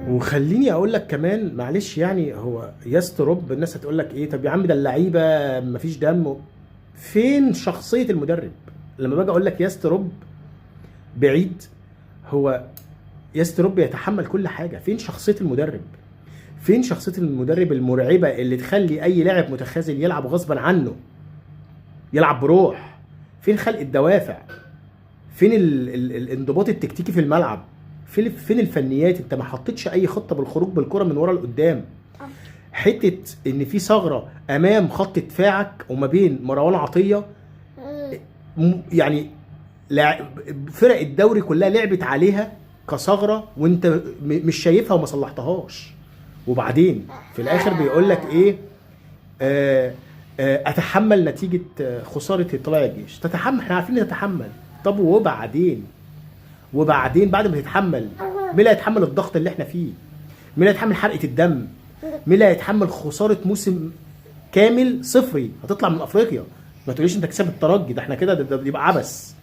وخليني اقول لك كمان معلش، يعني هو يسترب الناس هتقول لك ايه؟ طب يا عم ده اللعيبه مفيش دم. فين شخصيه المدرب؟ لما باجي اقول لك يسترب بعيد، هو يسترب يتحمل كل حاجه. فين شخصيه المدرب؟ فين شخصيه المدرب المرعبه اللي تخلي اي لاعب متخاذل يلعب غصبا عنه، يلعب بروح؟ فين خلق الدوافع؟ فين الانضباط التكتيكي في الملعب؟ فين الفنيات؟ انت ما حطيتش اي خطه بالخروج بالكره من ورا لقدام. حته ان في ثغره امام خط دفاعك وما بين مروان عطيه، يعني فرق الدوري كلها لعبت عليها كثغره وانت مش شايفها وما صلحتهاش. وبعدين في الاخر بيقول لك ايه؟ اتحمل نتيجه خساره طلائع الجيش. تتحمل، احنا عارفين تتحمل. طب وبعدين بعد ما تتحمل، مين اللي هيتحمل الضغط اللي احنا فيه؟ مين اللي هيتحمل حرقه الدم؟ مين اللي هيتحمل خساره موسم كامل صفري؟ هتطلع من افريقيا. ما تقوليش انت كسبت الترجي، ده احنا كده ده يبقى عبث.